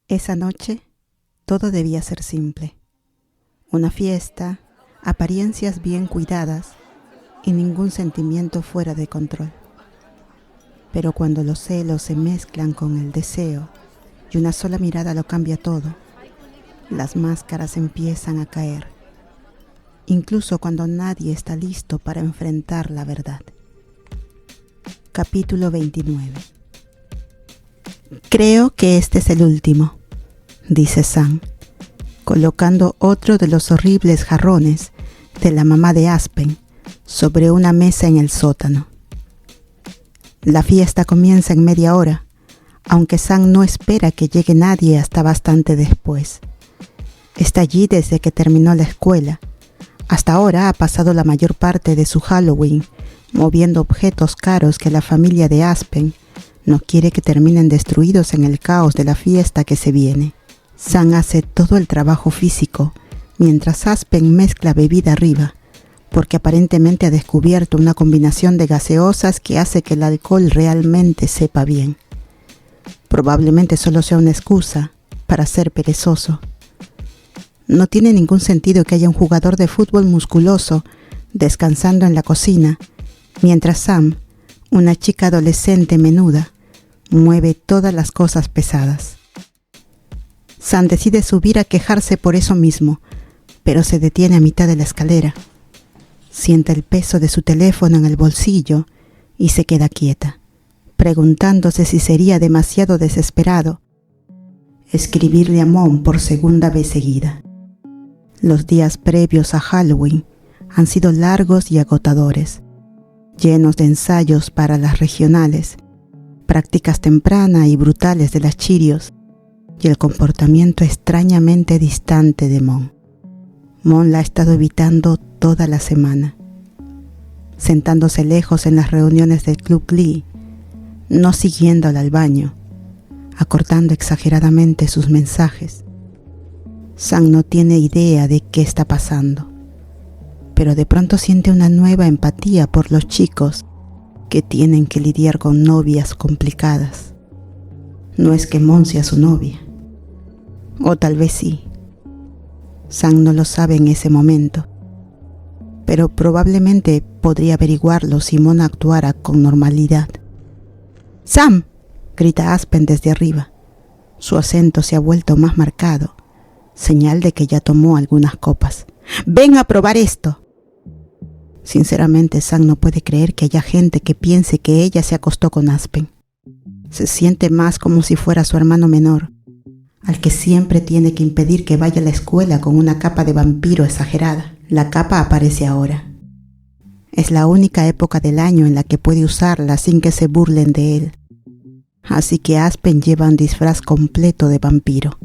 Esa noche, todo debía ser simple. Una fiesta, apariencias bien cuidadas y ningún sentimiento fuera de control. Pero cuando los celos se mezclan con el deseo y una sola mirada lo cambia todo, las máscaras empiezan a caer, incluso cuando nadie está listo para enfrentar la verdad. Capítulo 29. Creo que este es el último, dice Sam, colocando otro de los horribles jarrones de la mamá de Aspen sobre una mesa en el sótano. La fiesta comienza en media hora, aunque Sam no espera que llegue nadie hasta bastante después. Está allí desde que terminó la escuela. Hasta ahora ha pasado la mayor parte de su Halloween moviendo objetos caros que la familia de Aspen no quiere que terminen destruidos en el caos de la fiesta que se viene. Sam hace todo el trabajo físico, mientras Aspen mezcla bebida arriba, porque aparentemente ha descubierto una combinación de gaseosas que hace que el alcohol realmente sepa bien. Probablemente solo sea una excusa para ser perezoso. No tiene ningún sentido que haya un jugador de fútbol musculoso descansando en la cocina, mientras Sam, una chica adolescente menuda, mueve todas las cosas pesadas. Sam decide subir a quejarse por eso mismo, pero se detiene a mitad de la escalera. Siente el peso de su teléfono en el bolsillo y se queda quieta, preguntándose si sería demasiado desesperado escribirle a Mom por segunda vez seguida. Los días previos a Halloween han sido largos y agotadores, llenos de ensayos para las regionales, prácticas tempranas y brutales de las Cheerios y el comportamiento extrañamente distante de Mom. Mom la ha estado evitando toda la semana, sentándose lejos en las reuniones del Club Glee, no siguiéndola al baño, acortando exageradamente sus mensajes. Sam no tiene idea de qué está pasando, pero de pronto siente una nueva empatía por los chicos que tienen que lidiar con novias complicadas. No es que Mom sea su novia, o tal vez sí. Sam no lo sabe en ese momento, pero probablemente podría averiguarlo si Mom actuara con normalidad. ¡Sam!, grita Aspen desde arriba. Su acento se ha vuelto más marcado, señal de que ya tomó algunas copas. ¡Ven a probar esto! Sinceramente, Sam no puede creer que haya gente que piense que ella se acostó con Aspen. Se siente más como si fuera su hermano menor, al que siempre tiene que impedir que vaya a la escuela con una capa de vampiro exagerada. La capa aparece ahora. Es la única época del año en la que puede usarla sin que se burlen de él. Así que Aspen lleva un disfraz completo de vampiro.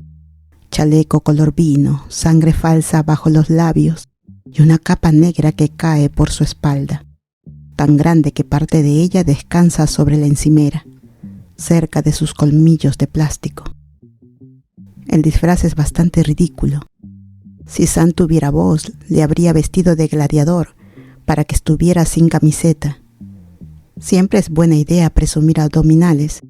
Chaleco color vino, sangre falsa bajo los labios y una capa negra que cae por su espalda, tan grande que parte de ella descansa sobre la encimera, cerca de sus colmillos de plástico. El disfraz es bastante ridículo. Si Sam tuviera voz, le habría vestido de gladiador para que estuviera sin camiseta. Siempre es buena idea presumir abdominales,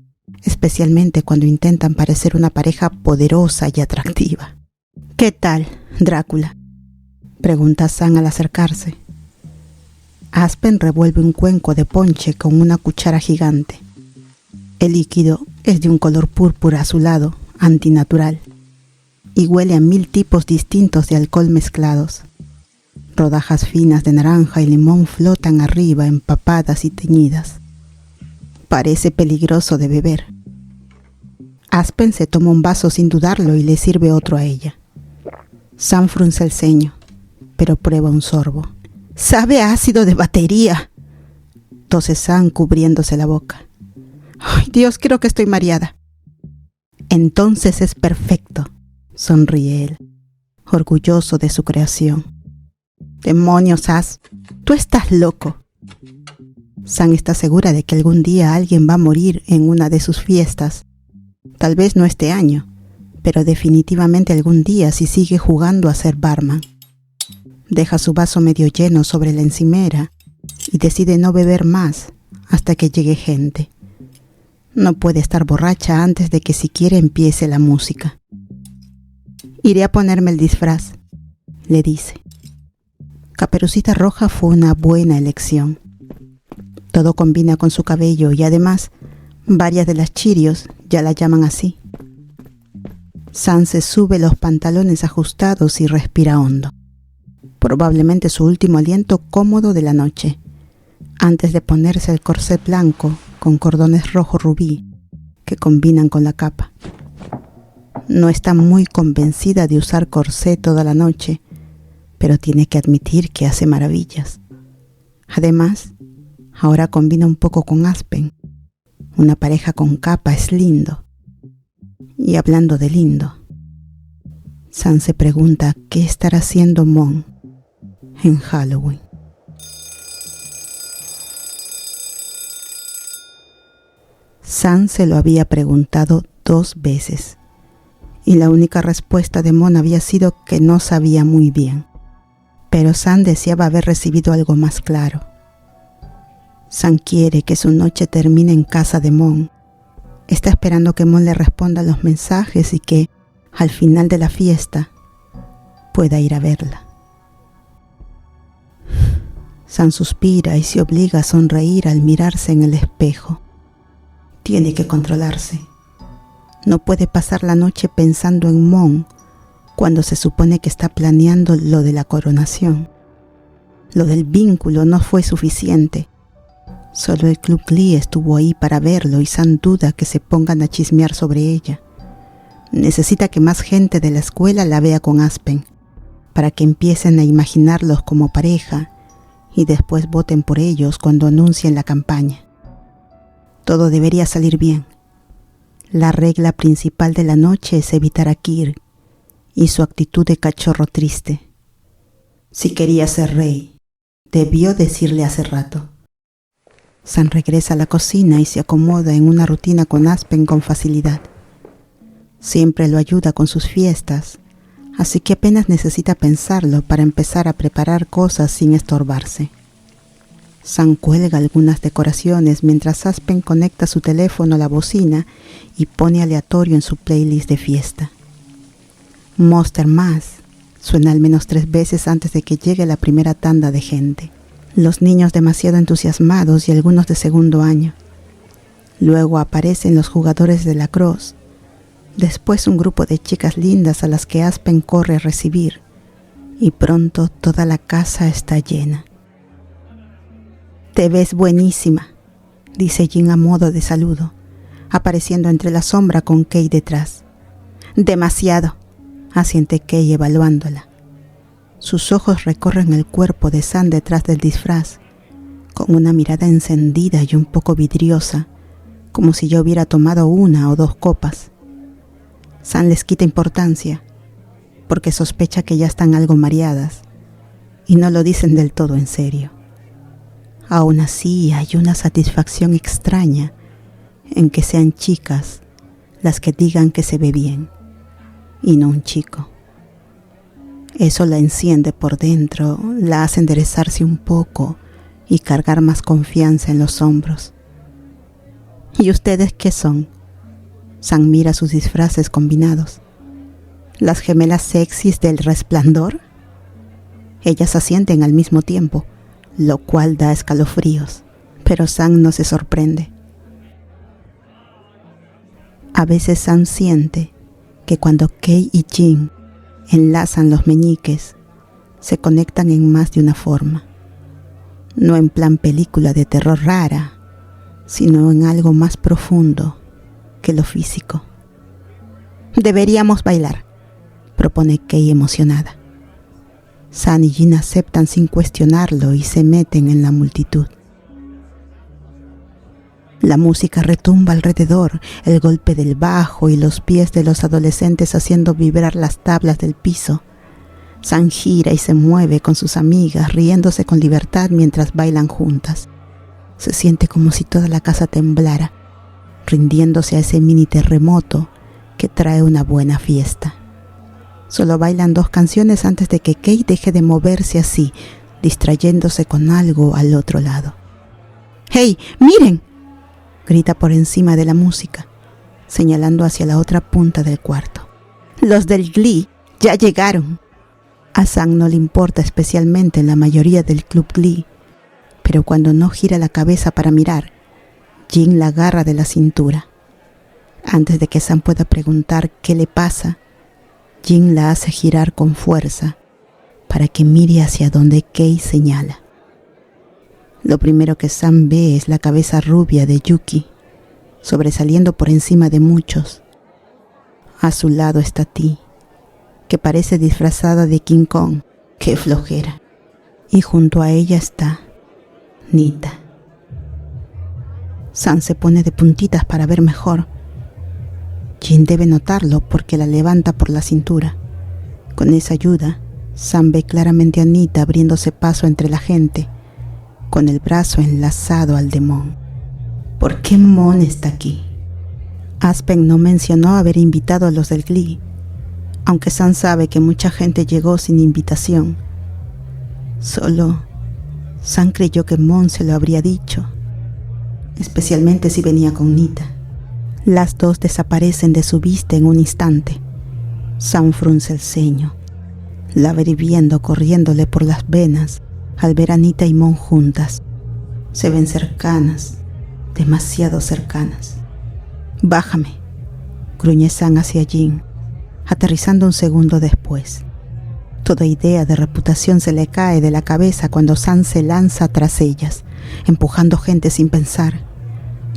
especialmente cuando intentan parecer una pareja poderosa y atractiva. ¿Qué tal, Drácula?, pregunta Sam al acercarse. Aspen revuelve un cuenco de ponche con una cuchara gigante. El líquido es de un color púrpura azulado, antinatural, y huele a 1000 tipos distintos de alcohol mezclados. Rodajas finas de naranja y limón flotan arriba, empapadas y teñidas. Parece peligroso de beber. Aspen se toma un vaso sin dudarlo y le sirve otro a ella. Sam frunce el ceño, pero prueba un sorbo. ¡Sabe a ácido de batería!, tose Sam cubriéndose la boca. ¡Ay, Dios, creo que estoy mareada! Entonces es perfecto, sonríe él, orgulloso de su creación. ¡Demonios, tú estás loco! Sam está segura de que algún día alguien va a morir en una de sus fiestas. Tal vez no este año, pero definitivamente algún día si sigue jugando a ser barman. Deja su vaso medio lleno sobre la encimera y decide no beber más hasta que llegue gente. No puede estar borracha antes de que siquiera empiece la música. Iré a ponerme el disfraz, le dice. Caperucita Roja fue una buena elección. Todo combina con su cabello y además varias de las Cheerios ya la llaman así. Sam se sube los pantalones ajustados y respira hondo. Probablemente su último aliento cómodo de la noche, antes de ponerse el corsé blanco con cordones rojo rubí que combinan con la capa. No está muy convencida de usar corsé toda la noche, pero tiene que admitir que hace maravillas. Además, ahora combina un poco con Aspen. Una pareja con capa es lindo. Y hablando de lindo, Sam se pregunta qué estará haciendo Mon en Halloween. Sam se lo había preguntado 2 veces y la única respuesta de Mon había sido que no sabía muy bien. Pero Sam deseaba haber recibido algo más claro. Sam quiere que su noche termine en casa de Mon. Está esperando que Mon le responda los mensajes y que, al final de la fiesta, pueda ir a verla. Sam suspira y se obliga a sonreír al mirarse en el espejo. Tiene que controlarse. No puede pasar la noche pensando en Mon cuando se supone que está planeando lo de la coronación. Lo del vínculo no fue suficiente. Solo el Club Glee estuvo ahí para verlo y Sam duda que se pongan a chismear sobre ella. Necesita que más gente de la escuela la vea con Aspen, para que empiecen a imaginarlos como pareja y después voten por ellos cuando anuncien la campaña. Todo debería salir bien. La regla principal de la noche es evitar a Kirk y su actitud de cachorro triste. Si quería ser rey, debió decirle hace rato. Sam regresa a la cocina y se acomoda en una rutina con Aspen con facilidad. Siempre lo ayuda con sus fiestas, así que apenas necesita pensarlo para empezar a preparar cosas sin estorbarse. Sam cuelga algunas decoraciones mientras Aspen conecta su teléfono a la bocina y pone aleatorio en su playlist de fiesta. Monster Mash suena al menos 3 veces antes de que llegue la primera tanda de gente. Los niños demasiado entusiasmados y algunos de segundo año. Luego aparecen los jugadores de lacrosse. Después un grupo de chicas lindas a las que Aspen corre a recibir. Y pronto toda la casa está llena. «Te ves buenísima», dice Jean a modo de saludo, apareciendo entre la sombra con Kay detrás. «Demasiado», asiente Kay evaluándola. Sus ojos recorren el cuerpo de Sam detrás del disfraz, con una mirada encendida y un poco vidriosa, como si ya hubiera tomado 1 o 2 copas. Sam les quita importancia, porque sospecha que ya están algo mareadas, y no lo dicen del todo en serio. Aún así hay una satisfacción extraña en que sean chicas las que digan que se ve bien, y no un chico. Eso la enciende por dentro, la hace enderezarse un poco y cargar más confianza en los hombros. ¿Y ustedes qué son? Sam mira sus disfraces combinados. ¿Las gemelas sexys del Resplandor? Ellas asienten al mismo tiempo, lo cual da escalofríos, pero Sam no se sorprende. A veces Sam siente que cuando Kay y Jean enlazan los meñiques, se conectan en más de una forma. No en plan película de terror rara, sino en algo más profundo que lo físico. «Deberíamos bailar», propone Kay emocionada. Sam y Jean aceptan sin cuestionarlo y se meten en la multitud. La música retumba alrededor, el golpe del bajo y los pies de los adolescentes haciendo vibrar las tablas del piso. Sam gira y se mueve con sus amigas, riéndose con libertad mientras bailan juntas. Se siente como si toda la casa temblara, rindiéndose a ese mini terremoto que trae una buena fiesta. Solo bailan 2 canciones antes de que Kate deje de moverse así, distrayéndose con algo al otro lado. «¡Hey, miren!», grita por encima de la música, señalando hacia la otra punta del cuarto. «Los del Glee ¡Ya llegaron! A Sam no le importa especialmente en la mayoría del Club Glee, pero cuando no gira la cabeza para mirar, Jin la agarra de la cintura. Antes de que Sam pueda preguntar qué le pasa, Jin la hace girar con fuerza para que mire hacia donde Kei señala. Lo primero que Sam ve es la cabeza rubia de Yuki, sobresaliendo por encima de muchos. A su lado está Ti, que parece disfrazada de King Kong. ¡Qué flojera! Y junto a ella está Nita. Sam se pone de puntitas para ver mejor. Jin debe notarlo porque la levanta por la cintura. Con esa ayuda, Sam ve claramente a Nita abriéndose paso entre la gente, con el brazo enlazado al de Mon. ¿Por qué Mon está aquí? Aspen no mencionó haber invitado a los del Glee, aunque Sam sabe que mucha gente llegó sin invitación. Solo Sam creyó que Mon se lo habría dicho, especialmente si venía con Nita. Las dos desaparecen de su vista en un instante. Sam frunce el ceño, la va hirviendo corriéndole por las venas al ver a Nita y Mon juntas. Se ven cercanas, demasiado cercanas. «Bájame», gruñe Sam hacia Jin, aterrizando un segundo después. Toda idea de reputación se le cae de la cabeza cuando Sam se lanza tras ellas, empujando gente sin pensar.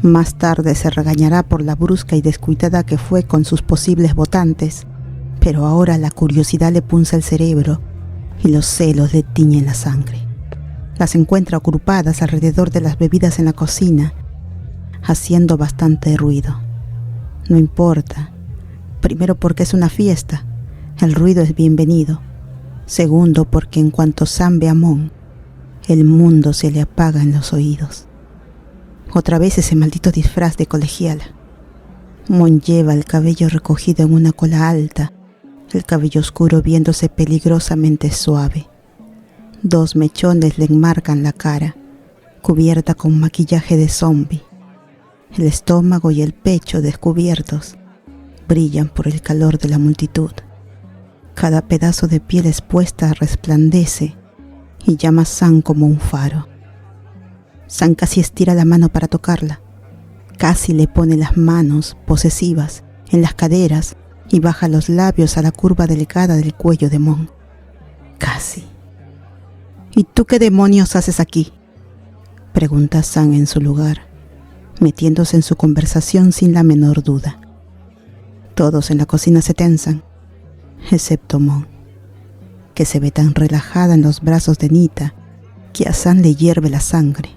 Más tarde se regañará por la brusca y descuidada que fue con sus posibles votantes, pero ahora la curiosidad le punza el cerebro y los celos le tiñen la sangre. Las encuentra agrupadas alrededor de las bebidas en la cocina, haciendo bastante ruido. No importa. Primero, porque es una fiesta, el ruido es bienvenido. Segundo, porque en cuanto Sam ve a Mon, el mundo se le apaga en los oídos. Otra vez ese maldito disfraz de colegiala. Mon lleva el cabello recogido en una cola alta, el cabello oscuro viéndose peligrosamente suave. 2 mechones le enmarcan la cara, cubierta con maquillaje de zombie. El estómago y el pecho descubiertos brillan por el calor de la multitud. Cada pedazo de piel expuesta resplandece y llama a Sam como un faro. Sam casi estira la mano para tocarla. Casi le pone las manos posesivas en las caderas y baja los labios a la curva delgada del cuello de Mon. Casi. «¿Y tú qué demonios haces aquí?», pregunta Sam en su lugar, metiéndose en su conversación sin la menor duda. Todos en la cocina se tensan, excepto Mon, que se ve tan relajada en los brazos de Nita que a Sam le hierve la sangre.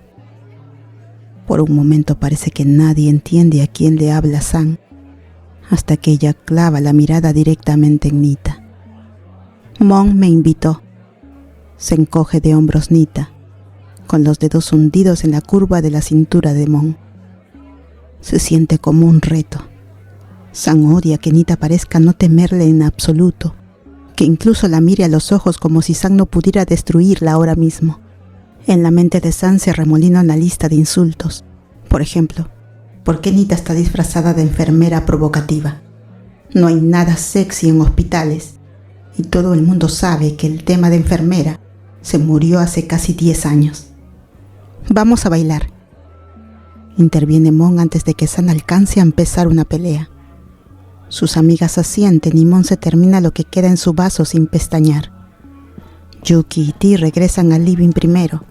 Por un momento parece que nadie entiende a quién le habla Sam, hasta que ella clava la mirada directamente en Nita. «Mon me invitó», se encoge de hombros Nita, con los dedos hundidos en la curva de la cintura de Mon. Se siente como un reto. Sam odia que Nita parezca no temerle en absoluto, que incluso la mire a los ojos como si Sam no pudiera destruirla ahora mismo. En la mente de Sam se arremolina una lista de insultos. Por ejemplo, ¿por qué Nita está disfrazada de enfermera provocativa? No hay nada sexy en hospitales, y todo el mundo sabe que el tema de enfermera se murió hace casi 10 años. «Vamos a bailar», interviene Mon antes de que Sam alcance a empezar una pelea. Sus amigas asienten y Mon se termina lo que queda en su vaso sin pestañear. Yuki y Ti regresan al living primero,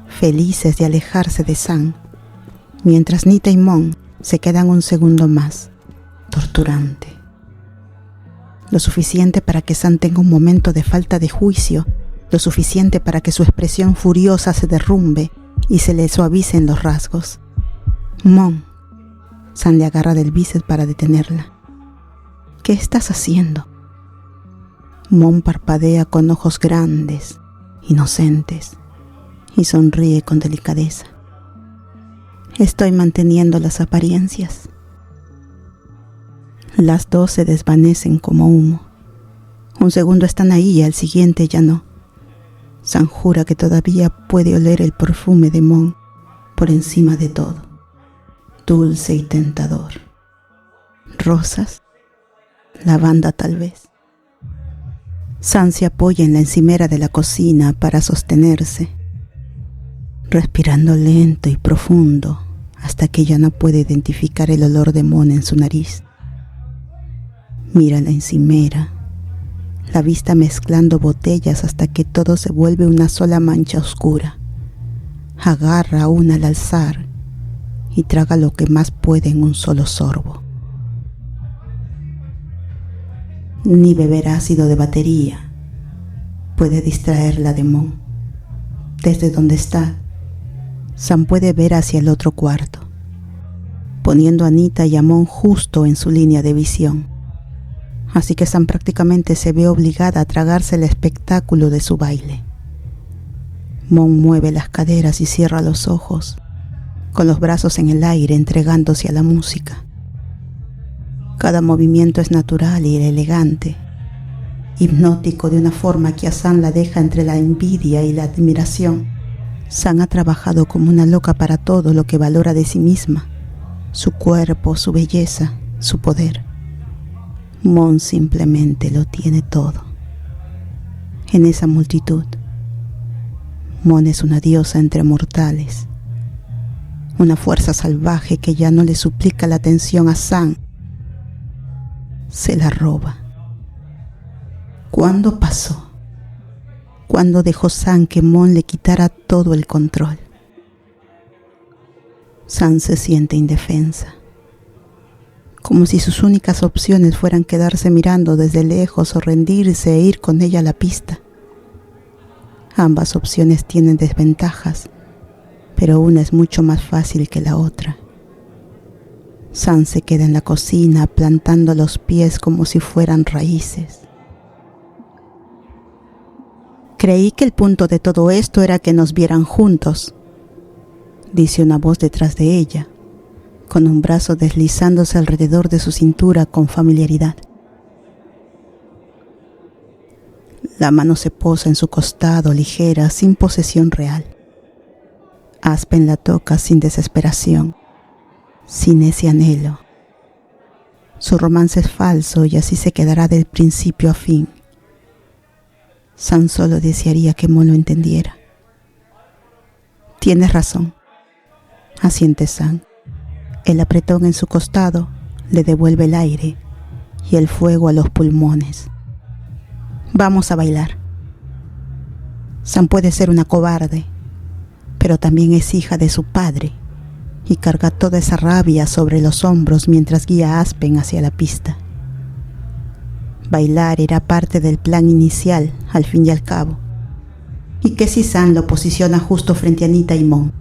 felices de alejarse de Sam, mientras Nita y Mon se quedan un segundo más, torturante. Lo suficiente para que Sam tenga un momento de falta de juicio, lo suficiente para que su expresión furiosa se derrumbe y se le suavicen los rasgos. «Mon», Sam le agarra del bíceps para detenerla. «¿Qué estás haciendo?». Mon parpadea con ojos grandes, inocentes, y sonríe con delicadeza. «Estoy manteniendo las apariencias». Las dos se desvanecen como humo. Un segundo están ahí y al siguiente ya no. Sam jura que todavía puede oler el perfume de Mon por encima de todo, dulce y tentador. Rosas, lavanda tal vez. Sam se apoya en la encimera de la cocina para sostenerse, respirando lento y profundo hasta que ya no puede identificar el olor de Mon en su nariz. Mira la encimera, la vista mezclando botellas hasta que todo se vuelve una sola mancha oscura. Agarra una al alzar y traga lo que más puede en un solo sorbo. Ni beber ácido de batería puede distraerla de Mon. Desde donde está, Sam puede ver hacia el otro cuarto, poniendo a Anita y a Mon justo en su línea de visión. Así que Sam prácticamente se ve obligada a tragarse el espectáculo de su baile. Mon mueve las caderas y cierra los ojos, con los brazos en el aire entregándose a la música. Cada movimiento es natural y elegante, hipnótico de una forma que a Sam la deja entre la envidia y la admiración. Sam ha trabajado como una loca para todo lo que valora de sí misma, su cuerpo, su belleza, su poder. Mon simplemente lo tiene todo. En esa multitud, Mon es una diosa entre mortales, una fuerza salvaje que ya no le suplica la atención a Sam, se la roba. ¿Cuándo pasó? ¿Cuándo dejó Sam que Mon le quitara todo el control? Sam se siente indefensa, como si sus únicas opciones fueran quedarse mirando desde lejos o rendirse e ir con ella a la pista. Ambas opciones tienen desventajas, pero una es mucho más fácil que la otra. Sam se queda en la cocina plantando los pies como si fueran raíces. Creí que el punto de todo esto era que nos vieran juntos, dice una voz detrás de ella, con un brazo deslizándose alrededor de su cintura con familiaridad. La mano se posa en su costado ligera, sin posesión real. Aspen la toca sin desesperación, sin ese anhelo. Su romance es falso y así se quedará del principio a fin. Sam solo desearía que Mon lo entendiera. Tienes razón, asiente Sam. El apretón en su costado le devuelve el aire y el fuego a los pulmones. Vamos a bailar. Sam puede ser una cobarde, pero también es hija de su padre y carga toda esa rabia sobre los hombros mientras guía a Aspen hacia la pista. Bailar era parte del plan inicial, al fin y al cabo. ¿Y qué si Sam lo posiciona justo frente a Anita y Mon?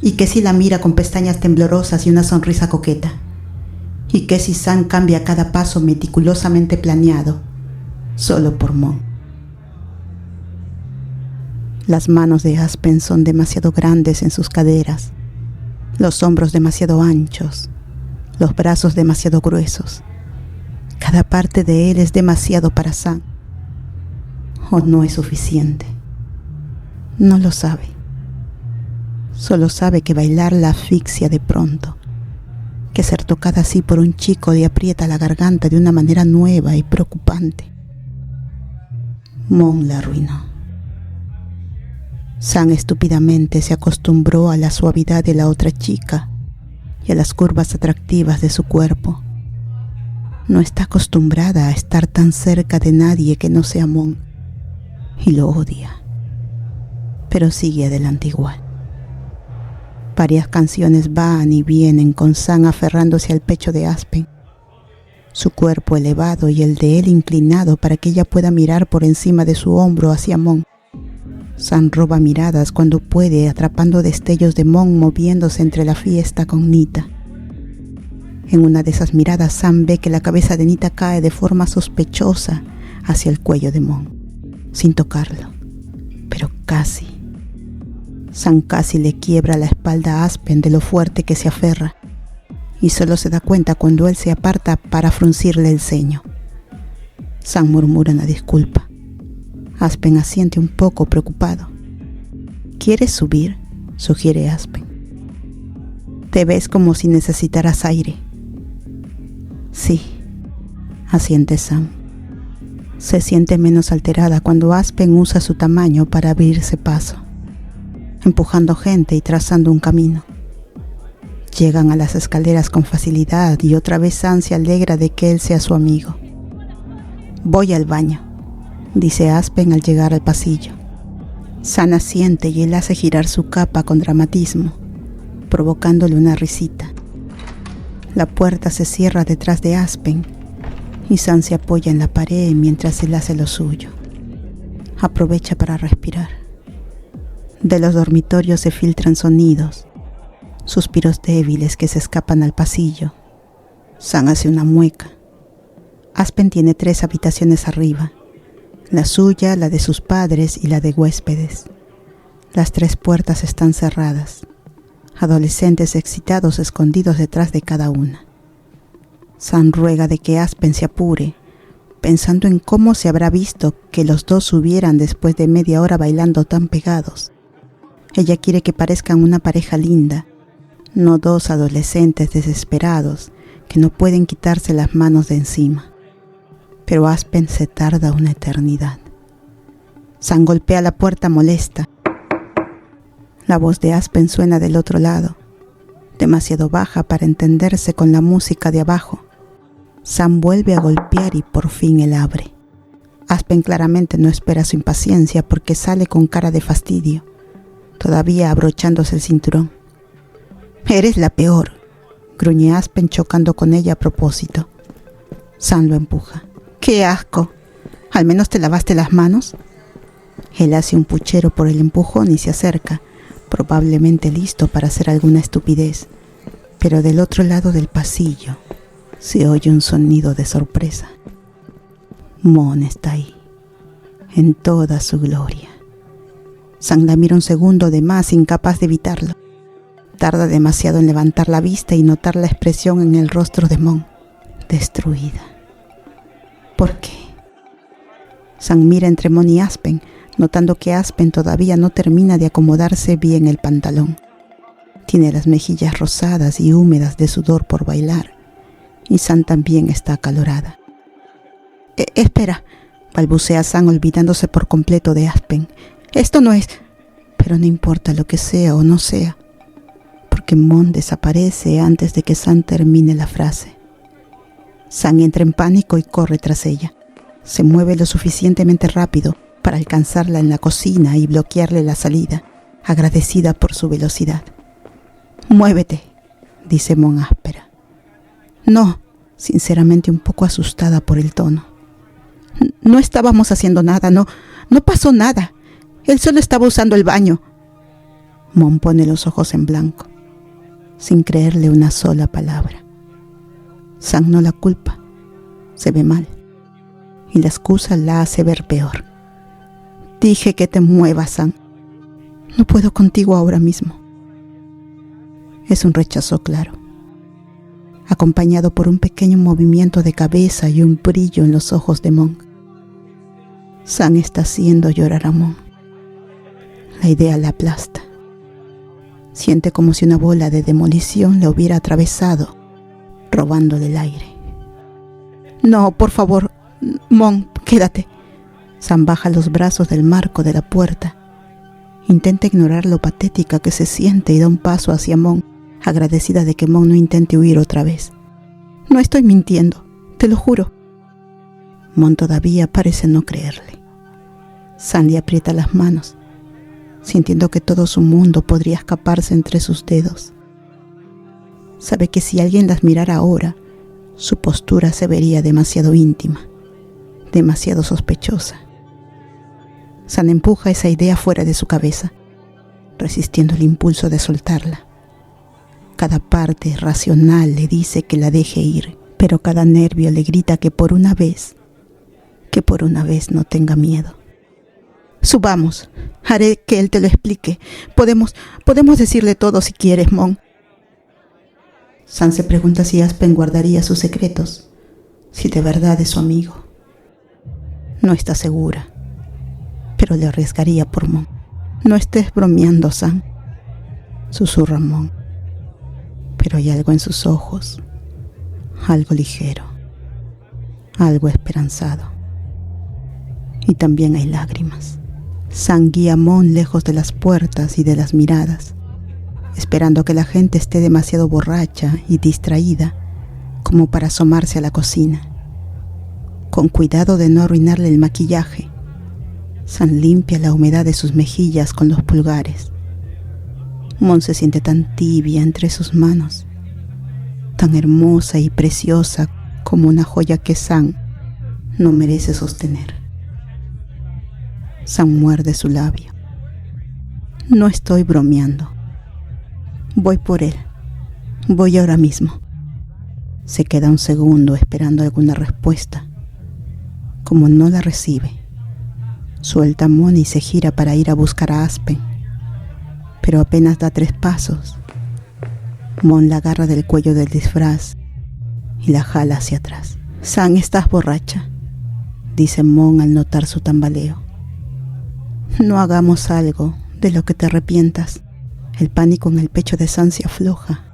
¿Y qué si la mira con pestañas temblorosas y una sonrisa coqueta? ¿Y qué si Sam cambia cada paso meticulosamente planeado, solo por Mon? Las manos de Aspen son demasiado grandes en sus caderas, los hombros demasiado anchos, los brazos demasiado gruesos. Cada parte de él es demasiado para Sam. ¿O no es suficiente? No lo sabe. Solo sabe que bailar la asfixia de pronto, que ser tocada así por un chico le aprieta la garganta de una manera nueva y preocupante. Mon la arruinó. Sam estúpidamente se acostumbró a la suavidad de la otra chica y a las curvas atractivas de su cuerpo. No está acostumbrada a estar tan cerca de nadie que no sea Mon y lo odia, pero sigue adelante igual. Varias canciones van y vienen con Sam aferrándose al pecho de Aspen, su cuerpo elevado y el de él inclinado para que ella pueda mirar por encima de su hombro hacia Mon. Sam roba miradas cuando puede, atrapando destellos de Mon moviéndose entre la fiesta con Nita. En una de esas miradas Sam ve que la cabeza de Nita cae de forma sospechosa hacia el cuello de Mon, sin tocarlo, pero casi. Sam casi le quiebra la espalda a Aspen de lo fuerte que se aferra, y solo se da cuenta cuando él se aparta para fruncirle el ceño. Sam murmura una disculpa. Aspen asiente un poco preocupado. ¿Quieres subir?, sugiere Aspen. Te ves como si necesitaras aire. Sí, asiente Sam. Se siente menos alterada cuando Aspen usa su tamaño para abrirse paso, empujando gente y trazando un camino. Llegan a las escaleras con facilidad y otra vez Sam se alegra de que él sea su amigo. «Voy al baño», dice Aspen al llegar al pasillo. Sam asiente y él hace girar su capa con dramatismo, provocándole una risita. La puerta se cierra detrás de Aspen y Sam se apoya en la pared mientras él hace lo suyo. Aprovecha para respirar. De los dormitorios se filtran sonidos, suspiros débiles que se escapan al pasillo. Sam hace una mueca. Aspen tiene 3 habitaciones arriba, la suya, la de sus padres y la de huéspedes. Las 3 puertas están cerradas, adolescentes excitados escondidos detrás de cada una. Sam ruega de que Aspen se apure, pensando en cómo se habrá visto que los dos subieran después de media hora bailando tan pegados. Ella quiere que parezcan una pareja linda, no 2 adolescentes desesperados que no pueden quitarse las manos de encima. Pero Aspen se tarda una eternidad. Sam golpea la puerta molesta. La voz de Aspen suena del otro lado, demasiado baja para entenderse con la música de abajo. Sam vuelve a golpear y por fin él abre. Aspen claramente no espera su impaciencia porque sale con cara de fastidio, todavía abrochándose el cinturón. «Eres la peor», gruñe Aspen chocando con ella a propósito. Sam lo empuja. «¡Qué asco! ¿Al menos te lavaste las manos?» Él hace un puchero por el empujón y se acerca, probablemente listo para hacer alguna estupidez. Pero del otro lado del pasillo se oye un sonido de sorpresa. Mon está ahí, en toda su gloria. Sam la mira un segundo de más, incapaz de evitarlo. Tarda demasiado en levantar la vista y notar la expresión en el rostro de Mon, destruida. ¿Por qué? Sam mira entre Mon y Aspen, notando que Aspen todavía no termina de acomodarse bien el pantalón. Tiene las mejillas rosadas y húmedas de sudor por bailar, y Sam también está acalorada. Espera, balbucea Sam olvidándose por completo de Aspen. Esto no es... Pero no importa lo que sea o no sea, porque Mon desaparece antes de que Sam termine la frase. Sam entra en pánico y corre tras ella. Se mueve lo suficientemente rápido para alcanzarla en la cocina y bloquearle la salida, agradecida por su velocidad. «Muévete», dice Mon áspera. «No», sinceramente un poco asustada por el tono. «No estábamos haciendo nada, no pasó nada. Él solo estaba usando el baño». Mon pone los ojos en blanco, sin creerle una sola palabra. Sam no la culpa, se ve mal, y la excusa la hace ver peor. «Dije que te muevas, Sam. No puedo contigo ahora mismo». Es un rechazo claro, acompañado por un pequeño movimiento de cabeza y un brillo en los ojos de Mon. Sam está haciendo llorar a Mon. La idea la aplasta. Siente como si una bola de demolición le hubiera atravesado, robándole el aire. «No, por favor, Mon, quédate». Sam baja los brazos del marco de la puerta. Intenta ignorar lo patética que se siente y da un paso hacia Mon, agradecida de que Mon no intente huir otra vez. «No estoy mintiendo, te lo juro». Mon todavía parece no creerle. Sam le aprieta las manos, sintiendo que todo su mundo podría escaparse entre sus dedos. Sabe que si alguien las mirara ahora, su postura se vería demasiado íntima, demasiado sospechosa. Sam empuja esa idea fuera de su cabeza, resistiendo el impulso de soltarla. Cada parte racional le dice que la deje ir, pero cada nervio le grita que por una vez no tenga miedo. «Subamos, haré que él te lo explique. Podemos decirle todo si quieres, Mon». Sam se pregunta si Aspen guardaría sus secretos, si de verdad es su amigo. No está segura, pero le arriesgaría por Mon. «No estés bromeando, Sam», susurra Mon, pero hay algo en sus ojos, algo ligero, algo esperanzado. Y también hay lágrimas. Sam guía a Mon lejos de las puertas y de las miradas, esperando que la gente esté demasiado borracha y distraída como para asomarse a la cocina. Con cuidado de no arruinarle el maquillaje, Sam limpia la humedad de sus mejillas con los pulgares. Mon se siente tan tibia entre sus manos, tan hermosa y preciosa como una joya que Sam no merece sostener. Sam muerde su labio. No estoy bromeando. Voy por él. Voy ahora mismo. Se queda un segundo esperando alguna respuesta. Como no la recibe, suelta a Mon y se gira para ir a buscar a Aspen. Pero apenas da 3 pasos, Mon la agarra del cuello del disfraz y la jala hacia atrás. Sam, estás borracha, dice Mon al notar su tambaleo. No hagamos algo de lo que te arrepientas. El pánico en el pecho de Sam se afloja.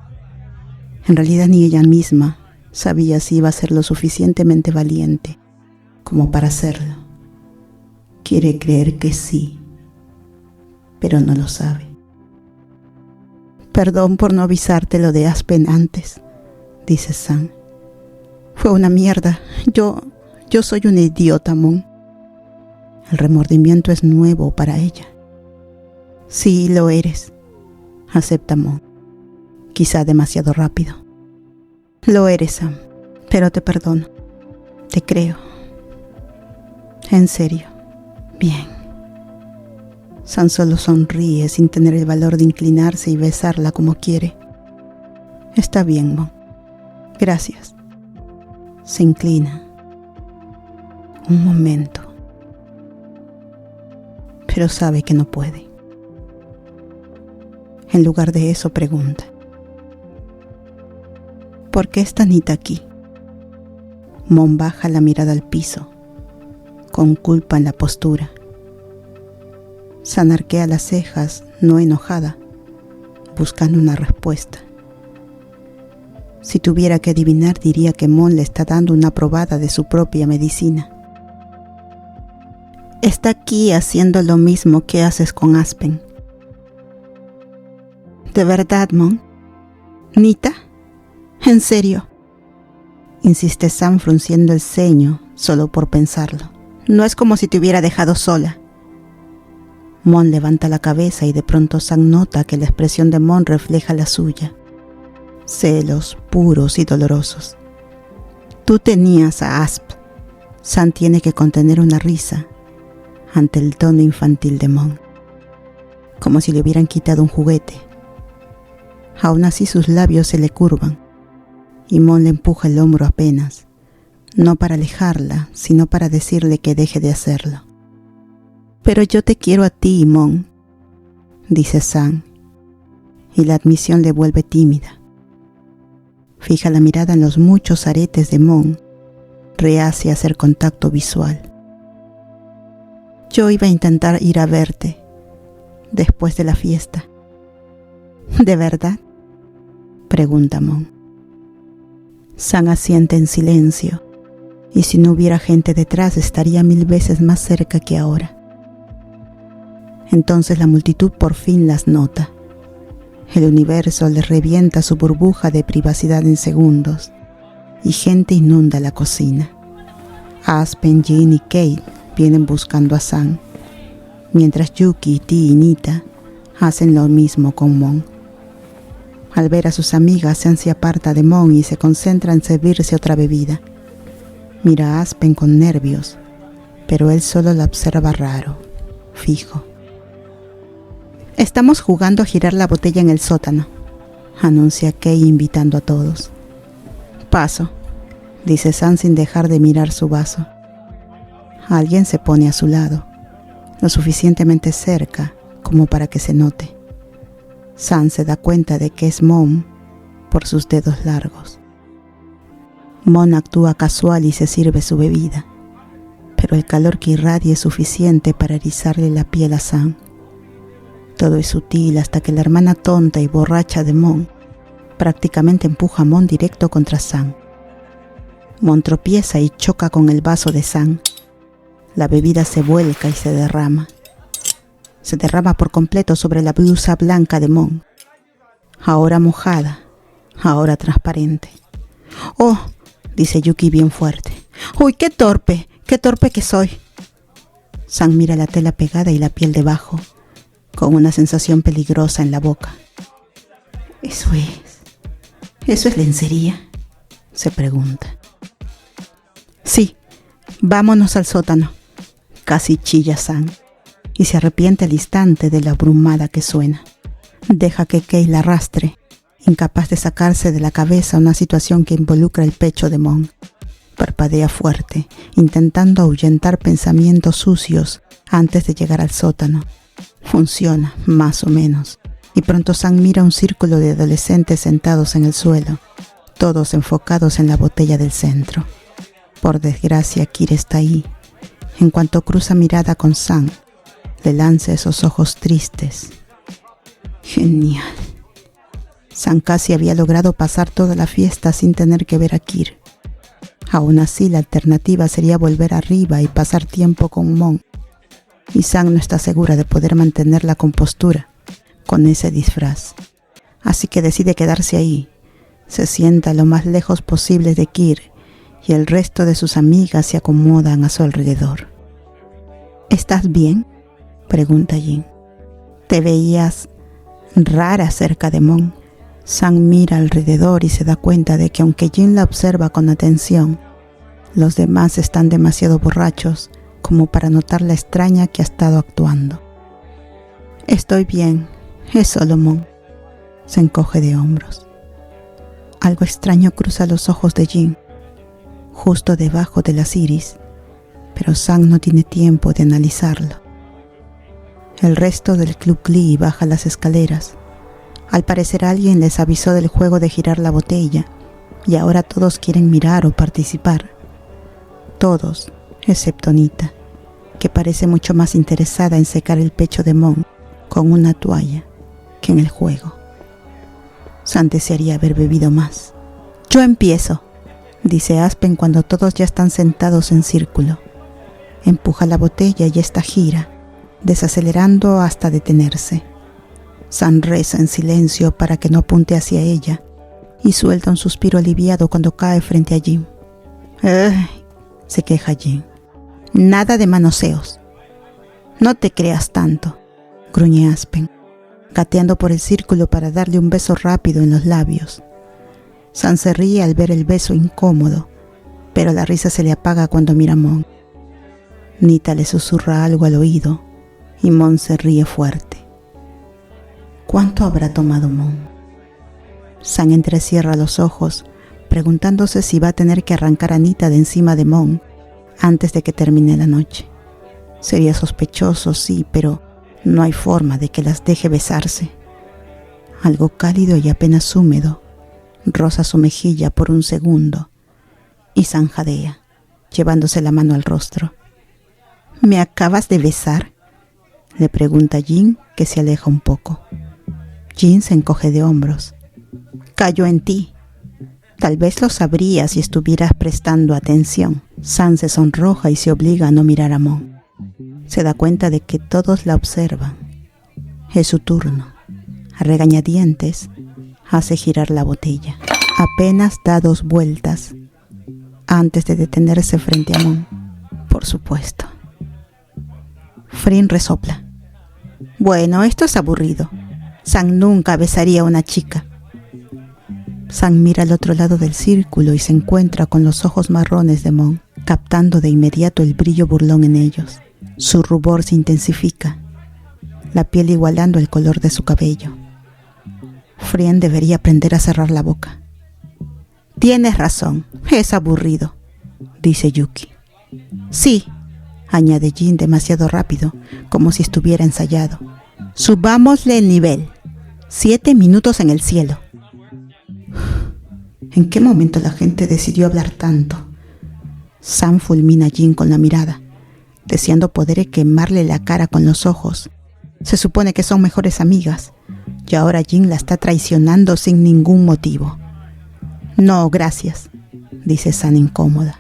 En realidad ni ella misma sabía si iba a ser lo suficientemente valiente como para hacerlo. Quiere creer que sí, pero no lo sabe. Perdón por no avisarte lo de Aspen antes, dice Sam. Fue una mierda. Yo soy una idiota, Mon. El remordimiento es nuevo para ella. Sí, lo eres, acepta Mon, quizá demasiado rápido. Lo eres, Sam, pero te perdono. Te creo. En serio. Bien. Sam solo sonríe sin tener el valor de inclinarse y besarla como quiere. Está bien, Mon. Gracias. Se inclina. Un momento. Pero sabe que no puede. En lugar de eso pregunta: ¿por qué está Nita aquí? Mon baja la mirada al piso, con culpa en la postura. Sam arquea las cejas, no enojada, buscando una respuesta. Si tuviera que adivinar, diría que Mon le está dando una probada de su propia medicina. Está aquí haciendo lo mismo que haces con Aspen. ¿De verdad, Mon? ¿Nita? ¿En serio? Insiste Sam frunciendo el ceño solo por pensarlo. No es como si te hubiera dejado sola. Mon levanta la cabeza y de pronto Sam nota que la expresión de Mon refleja la suya. Celos puros y dolorosos. Tú tenías a Asp. Sam tiene que contener una risa ante el tono infantil de Mon, como si le hubieran quitado un juguete. Aún así sus labios se le curvan y Mon le empuja el hombro apenas, no para alejarla, sino para decirle que deje de hacerlo. Pero yo te quiero a ti, Mon, dice Sam, y la admisión le vuelve tímida. Fija la mirada en los muchos aretes de Mon, reacia a hacer contacto visual. Yo iba a intentar ir a verte después de la fiesta. ¿De verdad?, pregunta Mon. Sam asiente en silencio, y si no hubiera gente detrás estaría 1000 veces más cerca que ahora. Entonces la multitud por fin las nota. El universo les revienta su burbuja de privacidad en segundos, y gente inunda la cocina. Aspen, Jean y Kate vienen buscando a Sam, mientras Yuki, Ti y Nita hacen lo mismo con Mon. Al ver a sus amigas, Sam se aparta de Mon y se concentra en servirse otra bebida. Mira a Aspen con nervios, pero él solo la observa raro, fijo. Estamos jugando a girar la botella en el sótano, anuncia Kay invitando a todos. Paso, dice Sam sin dejar de mirar su vaso. Alguien se pone a su lado, lo suficientemente cerca como para que se note. Sam se da cuenta de que es Mon por sus dedos largos. Mon actúa casual y se sirve su bebida, pero el calor que irradia es suficiente para erizarle la piel a Sam. Todo es sutil hasta que la hermana tonta y borracha de Mon prácticamente empuja a Mon directo contra Sam. Mon tropieza y choca con el vaso de Sam. La bebida se vuelca y se derrama. Se derrama por completo sobre la blusa blanca de Mon. Ahora mojada, ahora transparente. «Oh», dice Yuki bien fuerte. «¡Uy, qué torpe que soy!» San mira la tela pegada y la piel debajo, con una sensación peligrosa en la boca. ¿Eso es lencería?», se pregunta. «Sí, vámonos al sótano», casi chilla San, y se arrepiente al instante de la abrumada que suena. Deja que Kei la arrastre, incapaz de sacarse de la cabeza una situación que involucra el pecho de Mon. Parpadea fuerte, intentando ahuyentar pensamientos sucios antes de llegar al sótano. Funciona, más o menos, y pronto San mira un círculo de adolescentes sentados en el suelo, todos enfocados en la botella del centro. Por desgracia, Kira está ahí. En cuanto cruza mirada con San, le lanza esos ojos tristes. Genial. San casi había logrado pasar toda la fiesta sin tener que ver a Kir. Aún así, la alternativa sería volver arriba y pasar tiempo con Mon. Y San no está segura de poder mantener la compostura con ese disfraz. Así que decide quedarse ahí. Se sienta lo más lejos posible de Kir y el resto de sus amigas se acomodan a su alrededor. ¿Estás bien?, pregunta Jin. Te veías rara cerca de Mon. San mira alrededor y se da cuenta de que aunque Jin la observa con atención, los demás están demasiado borrachos como para notar la extraña que ha estado actuando. Estoy bien, es solo Mon. Se encoge de hombros. Algo extraño cruza los ojos de Jin, justo debajo de las iris, pero San no tiene tiempo de analizarlo. El resto del Club Glee baja las escaleras. Al parecer alguien les avisó del juego de girar la botella y ahora todos quieren mirar o participar. Todos, excepto Nita, que parece mucho más interesada en secar el pecho de Mon con una toalla que en el juego. San desearía haber bebido más. «Yo empiezo», dice Aspen cuando todos ya están sentados en círculo. Empuja la botella y esta gira, desacelerando hasta detenerse. San reza en silencio para que no apunte hacia ella y suelta un suspiro aliviado cuando cae frente a Jin. «Ay», se queja Jin. «Nada de manoseos». «No te creas tanto», gruñe Aspen, gateando por el círculo para darle un beso rápido en los labios. San se ríe al ver el beso incómodo, pero la risa se le apaga cuando mira a Mon. Nita le susurra algo al oído y Mon se ríe fuerte. ¿Cuánto habrá tomado Mon? San entrecierra los ojos, preguntándose si va a tener que arrancar a Nita de encima de Mon antes de que termine la noche. Sería sospechoso, sí, pero no hay forma de que las deje besarse. Algo cálido y apenas húmedo roza su mejilla por un segundo y San jadea, llevándose la mano al rostro. ¿Me acabas de besar?, le pregunta Jin, que se aleja un poco. Jin se encoge de hombros. «Cayó en ti. Tal vez lo sabrías si estuvieras prestando atención». San se sonroja y se obliga a no mirar a Mon. Se da cuenta de que todos la observan. Es su turno. A regañadientes, hace girar la botella. Apenas da 2 vueltas antes de detenerse frente a Mon. Por supuesto. Frin resopla. «Bueno, esto es aburrido. San nunca besaría a una chica». San mira al otro lado del círculo y se encuentra con los ojos marrones de Mon, captando de inmediato el brillo burlón en ellos. Su rubor se intensifica, la piel igualando el color de su cabello. Frin debería aprender a cerrar la boca. «Tienes razón, es aburrido», dice Yuki. «Sí», añade Jin demasiado rápido, como si estuviera ensayado. «Subámosle el nivel. 7 minutos en el cielo». ¿En qué momento la gente decidió hablar tanto? Sam fulmina a Jin con la mirada, deseando poder quemarle la cara con los ojos. Se supone que son mejores amigas, y ahora Jin la está traicionando sin ningún motivo. «No, gracias», dice San incómoda.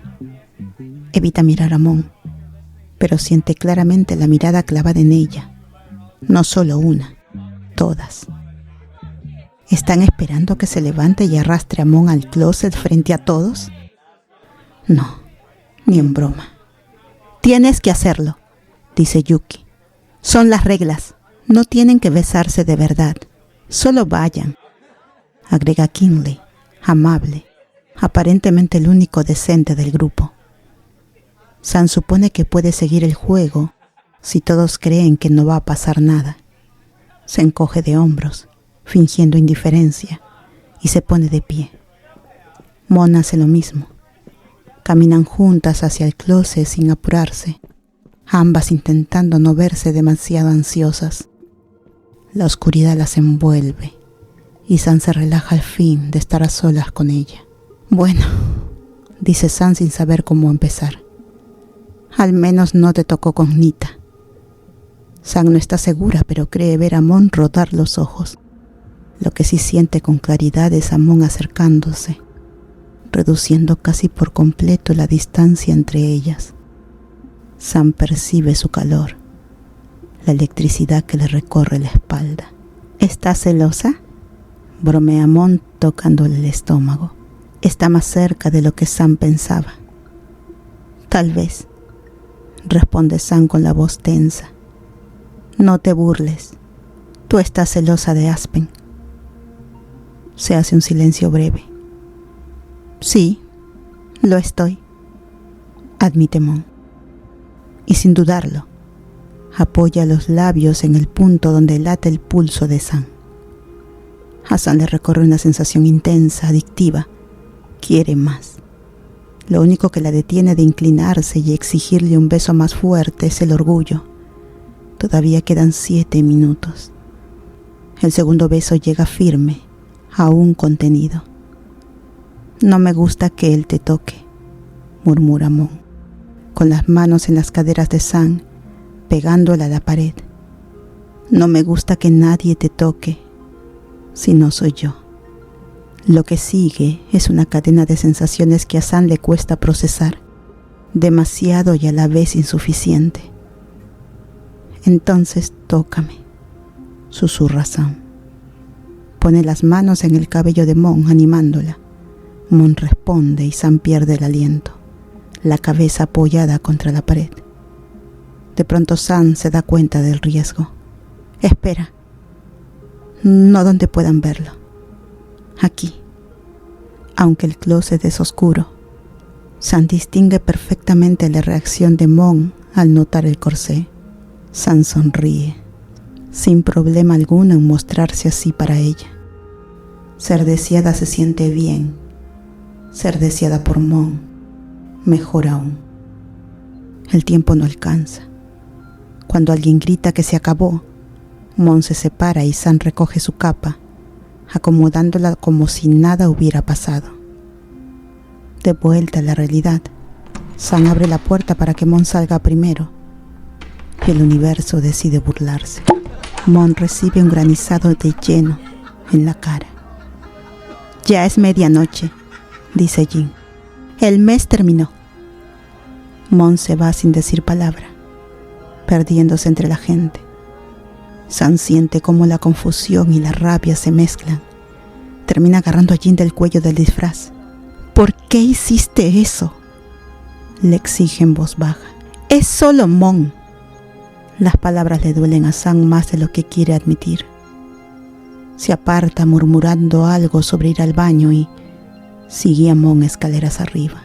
Evita mirar a Mon. pero siente claramente la mirada clavada en ella. No solo una, todas. ¿Están esperando que se levante y arrastre a Mon al closet frente a todos? No, ni en broma. Tienes que hacerlo, dice Yuki. Son las reglas. No tienen que besarse de verdad. Solo vayan, agrega Kinley, amable, aparentemente el único decente del grupo. San supone que puede seguir el juego si todos creen que no va a pasar nada. Se encoge de hombros, fingiendo indiferencia, y se pone de pie. Mon hace lo mismo. Caminan juntas hacia el closet sin apurarse, ambas intentando no verse demasiado ansiosas. La oscuridad las envuelve y San se relaja al fin de estar a solas con ella. Bueno, dice San sin saber cómo empezar. Al menos no te tocó con Nita. San no está segura, pero cree ver a Mon rodar los ojos. Lo que sí siente con claridad es a Mon acercándose, reduciendo casi por completo la distancia entre ellas. San percibe su calor, la electricidad que le recorre la espalda. ¿Estás celosa?, bromea Mon tocándole el estómago. Está más cerca de lo que San pensaba. Tal vez, responde San con la voz tensa. No te burles. Tú estás celosa de Aspen. Se hace un silencio breve. Sí, lo estoy, admite Mon. Y sin dudarlo, apoya los labios en el punto donde late el pulso de San. A San le recorre una sensación intensa, adictiva. Quiere más. Lo único que la detiene de inclinarse y exigirle un beso más fuerte es el orgullo. Todavía quedan 7 minutos. El segundo beso llega firme, aún contenido. No me gusta que él te toque, murmura Mon, con las manos en las caderas de San, pegándola a la pared. No me gusta que nadie te toque, si no soy yo. Lo que sigue es una cadena de sensaciones que a San le cuesta procesar, demasiado y a la vez insuficiente. Entonces tócame, susurra San. Pone las manos en el cabello de Mon, animándola. Mon responde y San pierde el aliento, la cabeza apoyada contra la pared. De pronto San se da cuenta del riesgo. Espera, no donde puedan verlo. Aquí. Aunque el closet es oscuro, San distingue perfectamente la reacción de Mon al notar el corsé. San sonríe, sin problema alguno en mostrarse así para ella. Ser deseada se siente bien. Ser deseada por Mon, mejor aún. El tiempo no alcanza. Cuando alguien grita que se acabó, Mon se separa y San recoge su capa, acomodándola como si nada hubiera pasado. De vuelta a la realidad, San abre la puerta para que Mon salga primero, y el universo decide burlarse. Mon recibe un granizado de lleno en la cara. Ya es medianoche, dice Jin. El mes terminó. Mon se va sin decir palabra, perdiéndose entre la gente. San siente cómo la confusión y la rabia se mezclan. Termina agarrando a Jin del cuello del disfraz. ¿Por qué hiciste eso?, le exige en voz baja. Es solo Mon. Las palabras le duelen a San más de lo que quiere admitir. Se aparta murmurando algo sobre ir al baño y sigue a Mon escaleras arriba.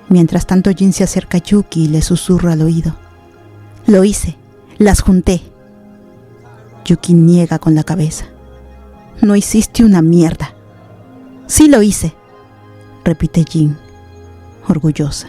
Mientras tanto Jin se acerca a Yuki y le susurra al oído. Lo hice, las junté. Yuki niega con la cabeza. No hiciste una mierda. Sí lo hice, repite Jin, orgullosa.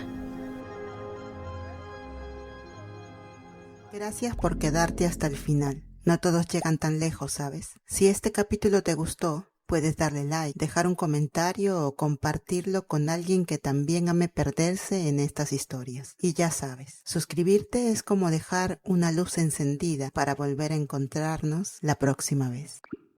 Gracias por quedarte hasta el final. No todos llegan tan lejos, ¿sabes? Si este capítulo te gustó, puedes darle like, dejar un comentario o compartirlo con alguien que también ame perderse en estas historias. Y ya sabes, suscribirte es como dejar una luz encendida para volver a encontrarnos la próxima vez.